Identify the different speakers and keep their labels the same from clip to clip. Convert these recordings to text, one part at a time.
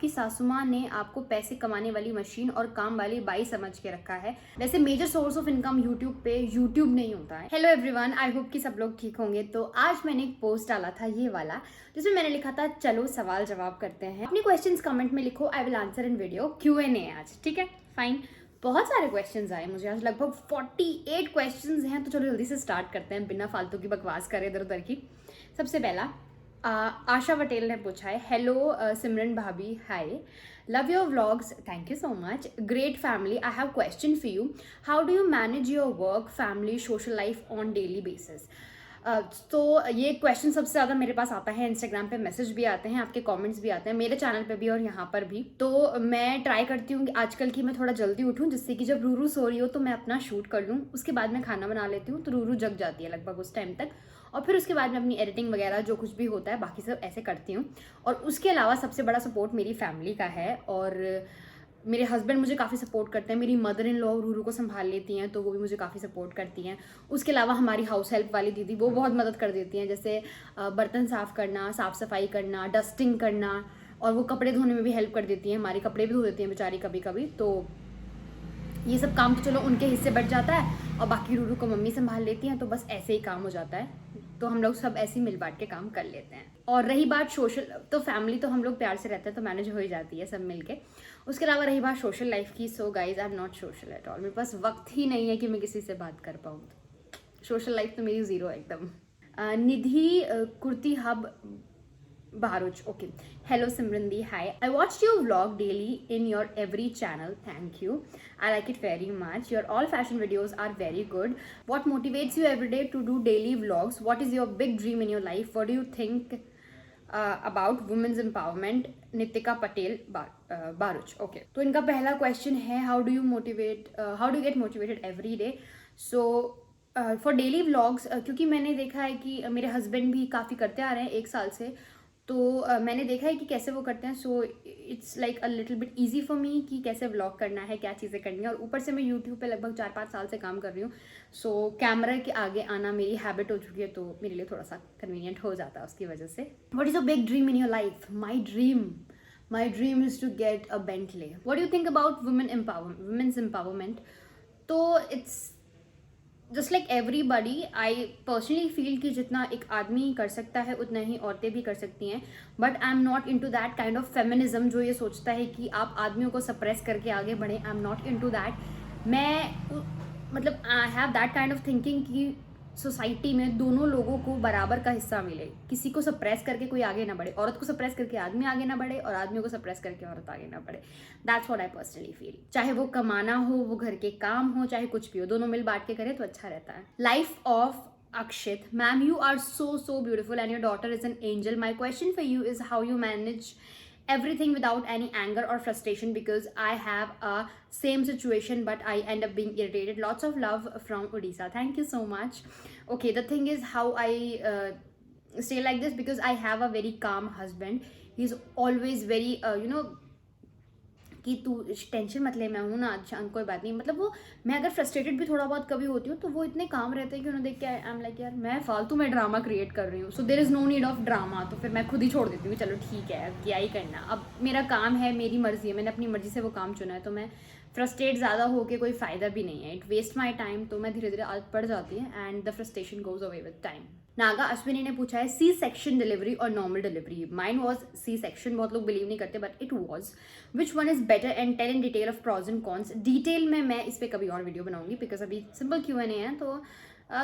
Speaker 1: आपकी सासू माँ ने आपको पैसे कमाने वाली मशीन और काम वाली बाई समझ के रखा है। वैसे major source of income YouTube पे यूट्यूब नहीं होता है। हेलो एवरीवन, आई होप कि सब लोग ठीक होंगे। तो आज मैंने एक पोस्ट डाला था ये वाला, जिसमें मैंने लिखा था चलो सवाल जवाब करते हैं। अपने क्वेश्चंस कमेंट में लिखो, I will answer in video. Q&A आज, ठीक है, फाइन। बहुत सारे क्वेश्चंस आए मुझे आज, लगभग 48 क्वेश्चंस हैं। तो चलो जल्दी से स्टार्ट करते हैं बिना फालतू की बकवास करे इधर उधर की। सबसे पहला आशा पटेल ने पूछा है, हेलो सिमरन भाभी, hi, love your vlogs, thank you so much, great family, I have question for you, how do you manage your work, family, social life on daily basis. तो ये क्वेश्चन सबसे ज़्यादा मेरे पास आता है, इंस्टाग्राम पे मैसेज भी आते हैं, आपके कमेंट्स भी आते हैं, मेरे चैनल पे भी और यहाँ पर भी। तो मैं ट्राई करती हूँ कि आजकल की मैं थोड़ा जल्दी उठूँ, जिससे कि जब रूरू सो रही हो तो मैं अपना शूट कर लूँ। उसके बाद मैं खाना बना लेती हूँ, तो रूरू जग जाती है लगभग उस टाइम तक, और फिर उसके बाद मैं अपनी एडिटिंग वगैरह जो कुछ भी होता है बाकी सब ऐसे करती हूँ। और उसके अलावा सबसे बड़ा सपोर्ट मेरी फैमिली का है, और मेरे हस्बैंड मुझे काफ़ी सपोर्ट करते हैं। मेरी मदर इन लॉ रूरू को संभाल लेती हैं, तो वो भी मुझे काफ़ी सपोर्ट करती हैं। उसके अलावा हमारी हाउस हेल्प वाली दीदी, वो बहुत मदद कर देती हैं, जैसे बर्तन साफ़ करना, साफ़ सफाई करना, डस्टिंग करना, और वो कपड़े धोने में भी हेल्प कर देती हैं। हमारे कपड़े भी धो देती हैं बेचारी कभी कभी। तो ये सब काम तो चलो उनके हिस्से बढ़ जाता है, और बाकी रूरू को मम्मी संभाल लेती हैं। तो बस ऐसे ही काम हो जाता है, तो हम लोग सब ऐसे ही मिल बांट के काम कर लेते हैं। और रही बात सोशल, तो फैमिली तो हम लोग प्यार से रहते हैं, तो मैनेज हो ही जाती है सब मिलके। उसके अलावा रही बात सोशल लाइफ की, so guys I am not social at all. मेरे पास वक्त ही नहीं है कि मैं किसी से बात कर पाऊँ। सोशल लाइफ तो मेरी ज़ीरो है एकदम। Nidhi kurti hub Baruch, okay. Hello Simrandi, hi. I watched your vlog daily in your every channel. Thank you. I like it very much. Your all fashion videos are very good. What motivates you every day to do daily vlogs? What is your big dream in your life? What do you think about women's empowerment? Nitika Patel Baruch. Okay. तो इनका पहला question है, how do you get motivated every day? So for daily vlogs, क्योंकि मैंने देखा है कि मेरे हस्बैंड भी काफ़ी करते आ रहे हैं 1 साल से, तो मैंने देखा है कि कैसे वो करते हैं। So it's like a little bit easy for me कि कैसे व्लॉग करना है, क्या चीज़ें करनी है। और ऊपर से मैं यूट्यूब पे लगभग 4-5 साल से काम कर रही हूँ, सो कैमरा के आगे आना मेरी हैबिट हो चुकी है, तो मेरे लिए थोड़ा सा कन्वीनियंट हो जाता है उसकी वजह से। What is a big dream in your life? My dream is to get a Bentley. What do you think about women's empowerment? तो it's just like everybody, I personally feel कि जितना एक आदमी कर सकता है उतना ही औरतें भी कर सकती हैं। But I am not into that kind of feminism जो ये सोचता है कि आप आदमियों को सप्रेस करके आगे बढ़ें। I am not into that. मतलब I have that kind of thinking कि सोसाइटी में दोनों लोगों को बराबर का हिस्सा मिले, किसी को सप्रेस करके कोई आगे ना बढ़े, औरत को सप्रेस करके आदमी आगे ना बढ़े, और आदमियों को सप्रेस करके औरत आगे ना बढ़े। That's what I personally feel. चाहे वो कमाना हो, वो घर के काम हो, चाहे कुछ भी हो, दोनों मिल बांट के करें तो अच्छा रहता है। Life of Akshit, ma'am, you are so beautiful and your daughter is an angel. My question for you is how you manage everything without any anger or frustration, because I have a same situation but I end up being irritated. Lots of love from Odisha. Thank you so much. Okay, the thing is how I stay like this, because I have a very calm husband. He's always very कि तू tension मत ले, मैं हूँ ना, अच्छा कोई बात नहीं। मतलब वो, मैं अगर फ्रस्ट्रेटेड भी थोड़ा बहुत कभी होती हूँ तो वो इतने काम रहते हैं कि उन्हें देख के आई एम लाइक यार मैं फालतू में ड्रामा क्रिएट कर रही हूँ, so there is no need of drama. तो फिर मैं खुद ही छोड़ देती हूँ, चलो ठीक है क्या ही करना, अब मेरा काम है, मेरी मर्जी है, मैंने अपनी मर्जी से वो काम चुना है, तो मैं फ्रस्ट्रेट ज़्यादा होकर कोई फ़ायदा भी नहीं है, इट वेस्ट माई टाइम। तो मैं धीरे धीरे आदत पड़ जाती है and the frustration goes away with time. Naga Ashwini ने पूछा है, सी सेक्शन डिलीवरी और normal delivery? Mine was C section. बहुत लोग बिलीव नहीं करते but it was. Which one is better and tell in detail of pros and cons? Detail में मैं इस पर कभी और वीडियो बनाऊंगी, बिकॉज अभी सिंपल Q&A है, तो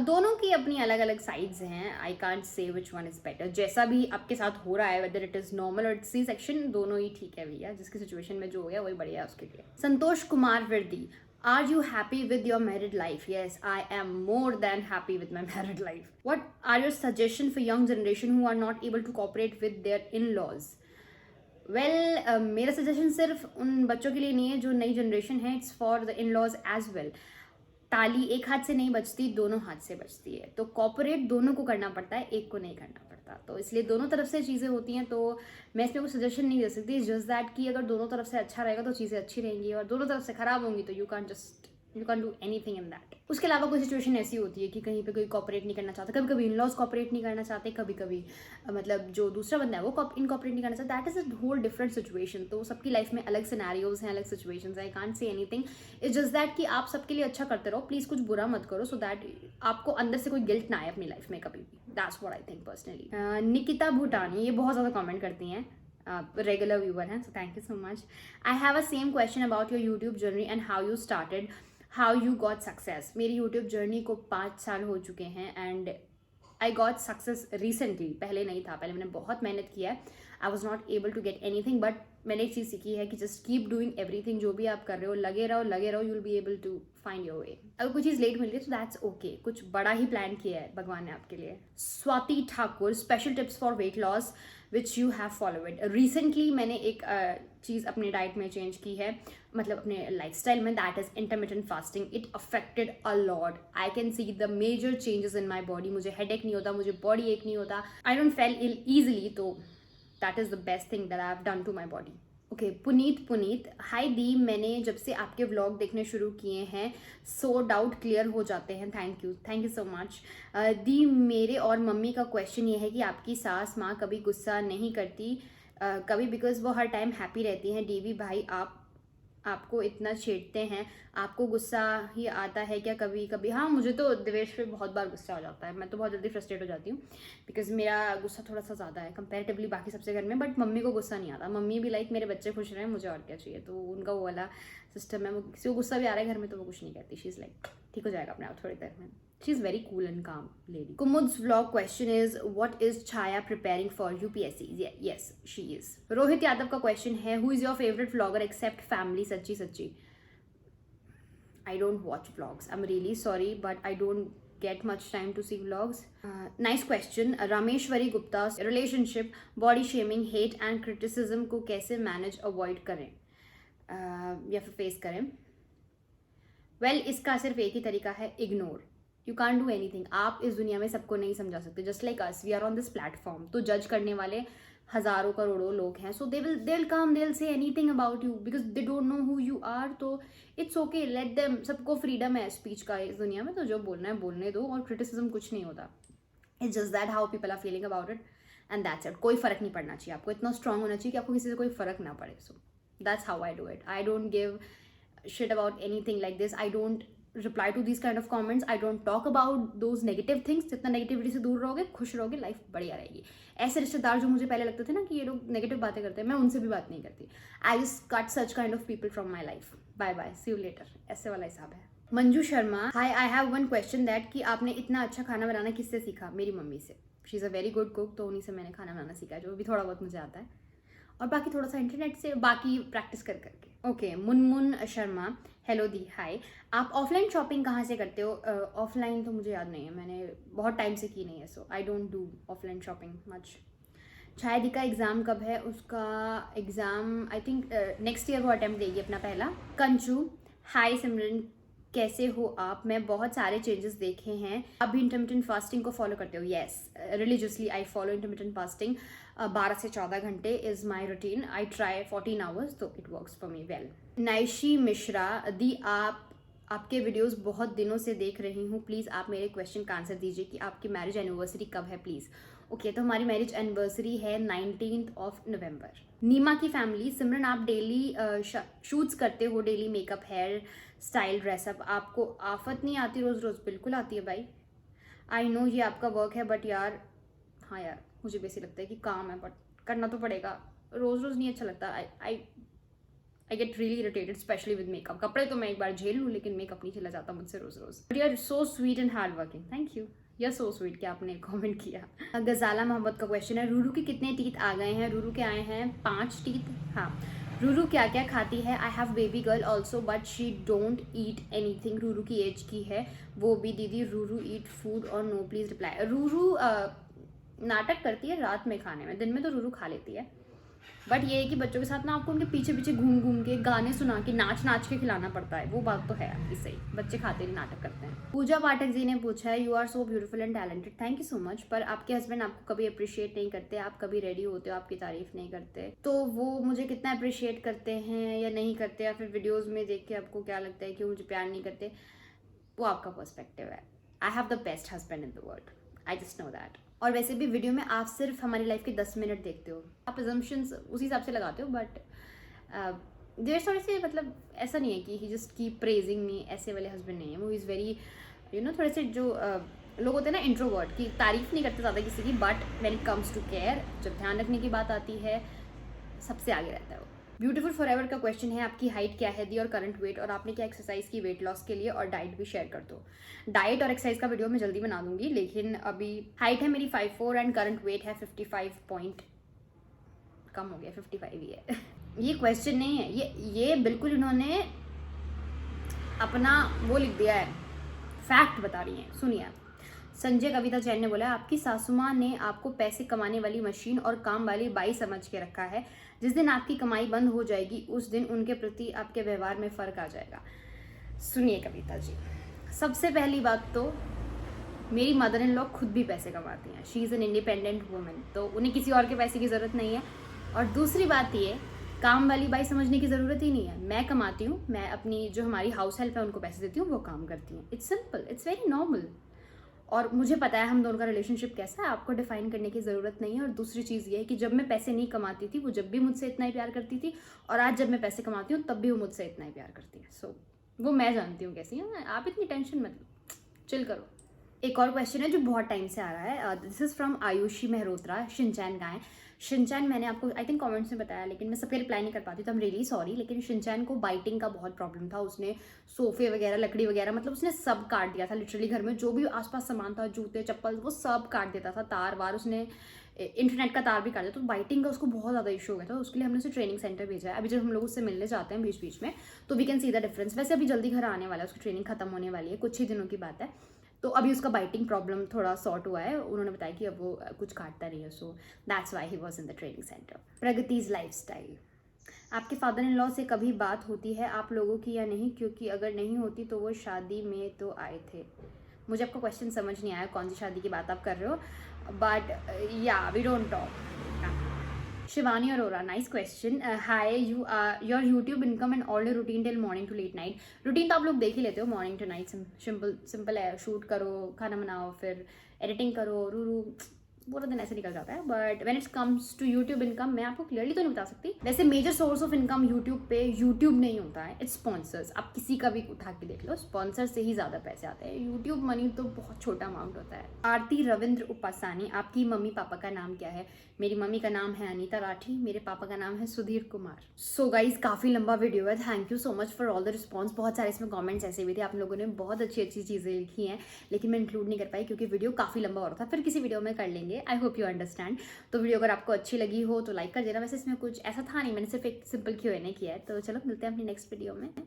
Speaker 1: दोनों की अपनी अलग अलग साइड्स हैं। आई कांट से विच वन इज बेटर। जैसा भी आपके साथ हो रहा है, वेदर इट इज नॉर्मल और सी सेक्शन, दोनों ही ठीक है भैया, जिसकी सिचुएशन में जो हो गया वही बढ़िया है उसके लिए। संतोष कुमार वर्दी, are you happy with your married life? Yes, I am more than happy with my married life. What are your suggestions for young generation who are not able to cooperate with their in-laws? Well, मेरा suggestion सिर्फ उन बच्चों के लिए नहीं है जो नई जनरेशन है, it's for the in-laws as well. ताली एक हाथ से नहीं बजती, दोनों हाथ से बजती है, तो कॉपरेट दोनों को करना पड़ता है, एक को नहीं करना पड़ता। तो इसलिए दोनों तरफ से चीज़ें होती हैं, तो मैं इसमें कोई सजेशन नहीं दे सकती। जस्ट दैट कि अगर दोनों तरफ से अच्छा रहेगा तो चीज़ें अच्छी रहेंगी, और दोनों तरफ से खराब होंगी तो you can just you can do anything in that. उसके अलावा कोई सिचुएशन ऐसी होती है कि कहीं पे कोई कॉपरेट नहीं करना चाहता, कभी कभी इन लॉज कॉपरेट नहीं करना चाहते, कभी कभी मतलब जो दूसरा बंदा है वो इनकॉपरेट नहीं करना चाहता, that is a whole different situation. तो सबकी लाइफ में अलग सिनेरियोज हैं, अलग situations, I can't say anything, it's just that कि आप सबके लिए अच्छा करते रहो, प्लीज़ कुछ बुरा मत करो, सो दैट आपको अंदर से कोई गिल्ट ना आए अपनी लाइफ में कभी भी। That's what I think personally. Nikita Bhutani ये बहुत ज़्यादा कॉमेंट करती हैं, रेगुलर व्यूअर हैं, so thank you so much. I have a same question about your YouTube journey and how you started, how you got success. मेरी यूट्यूब जर्नी को 5 साल हो चुके हैं and I got success recently, पहले नहीं था, पहले मैंने बहुत मेहनत किया है, I was not able to get anything, but मैंने एक चीज़ सीखी है कि जस्ट कीप डूइंग एवरीथिंग, जो भी आप कर रहे हो लगे रहो, you will be able to find your way. अगर कुछ चीज़ लेट मिल गई तो दैट्स ओके, कुछ बड़ा ही प्लान किया है भगवान ने आपके लिए। Swati Thakur, special tips for weight loss which you have followed. Recently मैंने एक चीज़ अपने डाइट में चेंज की है, मतलब अपने लाइफस्टाइल में, that is intermittent fasting. It affected a lot, I can see the major changes in my body. मुझे हेडेक नहीं होता, मुझे बॉडी एक नहीं होता, I don't fall ill easily, तो that is the best thing that I have done to my body. Okay, Puneet, hi दी, मैंने जब से आपके व्लॉग देखने शुरू किए हैं सो डाउट क्लियर हो जाते हैं, थैंक यू सो मच। दी, मेरे और मम्मी का क्वेश्चन ये है कि आपकी सास माँ कभी गुस्सा नहीं करती कभी, बिकॉज वो हर टाइम हैप्पी रहती हैं। डीवी भाई, आपको इतना छेड़ते हैं, आपको गुस्सा ही आता है क्या कभी कभी? हाँ, मुझे तो देवेश पे बहुत बार गुस्सा हो जाता है, मैं तो बहुत जल्दी फ्रस्ट्रेट हो जाती हूँ, बिकॉज मेरा गुस्सा थोड़ा सा ज़्यादा है कंपैरेटिवली बाकी सबसे घर में, बट मम्मी को गुस्सा नहीं आता। मम्मी भी लाइक मेरे बच्चे खुश रहें, मुझे और क्या चाहिए, तो उनका वो वाला सिस्टम है। वो किसी को गुस्सा भी आ रहा है घर में तो वो कुछ नहीं कहती, शी इज़ लाइक ठीक हो जाएगा अपने आप थोड़ी देर में। She is very cool and calm lady. Kumud's vlog question is, what is Chaya preparing for UPSC? Yes, she is. Rohit Yadav का question है, who is your favorite vlogger except family? सच्ची I don't watch vlogs. I'm really sorry, but I don't get much time to see vlogs. Nice question. Rameshwari Gupta, relationship, body shaming, hate and criticism को कैसे manage, avoid करें या फिर face करें? Well, इसका सिर्फ एक ही तरीका है, ignore. You can do anything. आप इस दुनिया में सबको नहीं समझा सकते, just like us, we are on this platform, तो जज करने वाले हज़ारों करोड़ों लोग हैं, so they will come, they will say anything about you because they don't know who you are, तो इट्स ओके, लेट देम। सबको फ्रीडम है स्पीच का इस दुनिया में, तो जो बोलना है बोलने दो, और क्रिटिसिज्म कुछ नहीं होता, it's just that how people are feeling about it and that's it. कोई फर्क नहीं पड़ना चाहिए आपको, इतना स्ट्रांग होना चाहिए कि आपको किसी से कोई फर्क ना पड़े, so that's how I do it. I don't give shit about anything like this. I don't reply to these kind of comments. I don't talk about those negative things. जितना नेगेटिविटी से दूर रहोगे, खुश रहोगे, लाइफ बढ़िया रहेगी। ऐसे रिश्तेदार जो मुझे पहले लगते थे ना कि ये लोग नेगेटिव बातें करते हैं, मैं उनसे भी बात नहीं करती। I just cut such kind of people from my life, bye bye, see you later, ऐसे वाला हिसाब है। Manju Sharma, hi, I have one question that कि आपने इतना अच्छा खाना बनाना किससे सीखा? मेरी मम्मी से, she is a very good cook, तो उन्हीं से मैंने खाना बनाना सीखा, जो भी थोड़ा बहुत मुझे आता है, और बाकी थोड़ा सा इंटरनेट से, बाकी प्रैक्टिस करके। ओके, मुनमुन शर्मा, हेलो दी, हाय, आप ऑफलाइन शॉपिंग कहाँ से करते हो? ऑफलाइन तो मुझे याद नहीं है, मैंने बहुत टाइम से की नहीं है, so I don't do offline shopping much. शायद का एग्ज़ाम कब है? उसका exam I think next year वो अटैम्प्ट देगी अपना पहला। कंचू, हाय सिमरन, कैसे हो आप? मैं बहुत सारे चेंजेस देखे हैं, आप भी इंटरमिटेंट फास्टिंग को फॉलो करते हो? Yes, religiously I follow intermittent fasting, 12 से 14 घंटे is my routine, I try 14 hours, तो it works for me well. Naishi Mishra, दी, आपके वीडियोस बहुत दिनों से देख रही हूँ, प्लीज़ आप मेरे क्वेश्चन का आंसर दीजिए कि आपकी मैरिज एनिवर्सरी कब है प्लीज़। ओके, तो हमारी मैरिज एनिवर्सरी है 19th of November। नीमा की फैमिली, सिमरन आप डेली शूट्स करते हो, daily makeup, hairstyle, dress up, आपको आफत नहीं आती रोज़ रोज़? बिल्कुल आती है भाई, आई नो ये आपका वर्क है, बट यार हाँ यार, मुझे भी ऐसे लगता है कि काम है, बट करना तो पड़ेगा, रोज़ रोज़ नहीं अच्छा लगता। I get really irritated specially with makeup. कपड़े तो मैं एक बार झेल लूँ, लेकिन मेकअप नहीं झेला जाता मुझसे रोज़ रोज़। But you are so sweet and hard working, thank you, you are so sweet कि आपने कमेंट किया। गजाला मोहम्मद का क्वेश्चन है, रूरू के कितने टीथ आ गए हैं? रूरू के आए हैं 5 टीथ। हाँ, रूरू क्या क्या खाती है? I have baby girl also, but she don't eat anything. Ruru की एज की है वो भी। दीदी, रूरू ईट फूड और नो प्लीज रिप्लाई। रूरू नाटक करती है रात में खाने में, दिन में तो रूरू खा लेती है। बट ये है कि बच्चों के साथ ना आपको उनके पीछे पीछे घूम घूम के गाने सुना के नाच नाच के खिलाना पड़ता है, वो बात तो है आपकी सही, बच्चे खाते नहीं नाटक करते हैं। पूजा पाठक जी ने पूछा है, you are so beautiful and talented, thank you so much, पर आपके हस्बैंड आपको कभी अप्रिशिएट नहीं करते, आप कभी रेडी होते हो आपकी तारीफ नहीं करते, तो वो मुझे कितना अप्रिशिएट करते हैं या नहीं करते, या फिर वीडियोज में देख के आपको क्या लगता है कि मुझे प्यार नहीं करते, वो आपका पर्सपेक्टिव है। I have the best husband in the world, I just know that. और वैसे भी वीडियो में आप सिर्फ हमारी लाइफ के 10 मिनट देखते हो, आप अजम्पशंस उसी हिसाब से लगाते हो, बट देर थोड़े से मतलब ऐसा नहीं है कि ही जस्ट कीप प्रेजिंग मी, ऐसे वाले हस्बैंड नहीं है वो। इज़ वेरी थोड़े से जो लोग होते हैं ना इंट्रोवर्ट, की तारीफ नहीं करते ज़्यादा किसी की, but when it comes to care, जब ध्यान रखने की बात आती है, सबसे आगे रहता है वो। ब्यूटीफुल फॉरएवर का क्वेश्चन है, आपकी हाइट क्या है दी और करंट वेट, और आपने क्या एक्सरसाइज की वेट लॉस के लिए, और डाइट भी शेयर कर दो। डाइट और एक्सरसाइज का वीडियो मैं जल्दी बना दूंगी, लेकिन अभी हाइट है मेरी 5'4" एंड करंट वेट है 55 पॉइंट, कम हो गया 55 ही है। ये क्वेश्चन नहीं है, ये बिल्कुल इन्होंने अपना वो लिख दिया है, फैक्ट बता रही हैं, सुनिए आप। संजय कविता जैन ने बोला, आपकी सासू माँ ने आपको पैसे कमाने वाली मशीन और काम वाली बाई समझ के रखा है, जिस दिन आपकी कमाई बंद हो जाएगी उस दिन उनके प्रति आपके व्यवहार में फ़र्क आ जाएगा। सुनिए कविता जी, सबसे पहली बात तो मेरी मदर इन लॉ खुद भी पैसे कमाती हैं, she is an independent women, तो उन्हें किसी और के पैसे की ज़रूरत नहीं है। और दूसरी बात ये, काम वाली बाई समझने की ज़रूरत ही नहीं है, मैं कमाती हूँ, मैं अपनी जो हमारी हाउस हेल्प है उनको पैसे देती हूँ, वो काम करती हैं, it's simple, it's very normal. और मुझे पता है हम दोनों का रिलेशनशिप कैसा है, आपको डिफाइन करने की ज़रूरत नहीं है। और दूसरी चीज़ ये है कि जब मैं पैसे नहीं कमाती थी वो जब भी मुझसे इतना ही प्यार करती थी, और आज जब मैं पैसे कमाती हूँ तब भी वो मुझसे इतना ही प्यार करती है। सो वो मैं जानती हूँ कैसी है, आप इतनी टेंशन मत लो, चिल करो। एक और क्वेश्चन है जो बहुत टाइम से आ रहा है, this is from Ayushi Mehrotra, Shinchan गाएं। शिनचैन मैंने आपको आई थिंक कमेंट्स में बताया, लेकिन मैं सबके रिप्लाई नहीं कर पाती, तो आई एम रियली सॉरी, लेकिन शिनचैन को बाइटिंग का बहुत प्रॉब्लम था, उसने सोफे वगैरह, लकड़ी वगैरह, मतलब उसने सब काट दिया था लिटरली, घर में जो भी आसपास सामान था, जूते चप्पल, वो सब काट देता था, तार वार, उसने इंटरनेट का तार भी काट दिया, तो बाइटिंग का उसको बहुत ज़्यादा इशू हो गया था, उसके लिए हमने उसे ट्रेनिंग सेंटर भेजा है। अभी जब हम लोग उससे मिलने जाते हैं बीच बीच में, तो we can see the difference. वैसे अभी जल्दी घर आने वाला है, उसकी ट्रेनिंग खत्म होने वाली है, कुछ ही दिनों की बात है, तो अभी उसका बाइटिंग प्रॉब्लम थोड़ा सॉर्ट हुआ है, उन्होंने बताया कि अब वो कुछ काटता नहीं है, so that's why he was in the training centre. Pragati's lifestyle, आपके फादर इन लॉ से कभी बात होती है आप लोगों की या नहीं, क्योंकि अगर नहीं होती तो वो शादी में तो आए थे। मुझे आपका क्वेश्चन समझ नहीं आया, कौन सी शादी की बात आप कर रहे हो, बट या we don't talk. Shivani Arora, nice question. Hi, your YouTube income and all routine till morning to late night. Routine तो आप लोग देख ही लेते हो, मॉर्निंग टू नाइट सिंपल है, शूट करो, खाना बनाओ, फिर एडिटिंग करो, रू पूरा दिन ऐसे निकल जाता है। But when it comes to YouTube income, मैं आपको क्लियरली तो नहीं बता सकती। वैसे major source of income YouTube पे यूट्यूब नहीं होता है, इट्स स्पॉन्सर्स। आप किसी का भी उठा के देख लो, स्पॉन्सर से ही ज़्यादा पैसे आते हैं, यूट्यूब मनी तो बहुत छोटा अमाउंट होता है। आरती रविंद्र उपासानी, आपकी मम्मी पापा का नाम क्या है? मेरी मम्मी का नाम है अनीता राठी, मेरे पापा का नाम है सुधीर कुमार। सो गाइज, काफ़ी लंबा वीडियो है, thank you so much for all the response. बहुत सारे इसमें कॉमेंट्स ऐसे भी थे, आप लोगों ने बहुत अच्छी अच्छी चीज़ें लिखी हैं, लेकिन मैं इंक्लूड नहीं कर पाई क्योंकि वीडियो काफ़ी लंबा हो रहा था। फिर किसी वीडियो में कर लेंगे, आई होप यू अंडरस्टैंड। तो वीडियो अगर आपको अच्छी लगी हो तो लाइक कर देना। वैसे इसमें कुछ ऐसा था नहीं, मैंने सिर्फ एक सिंपल Q&A किया है। तो चलो मिलते हैं अपनी नेक्स्ट वीडियो में।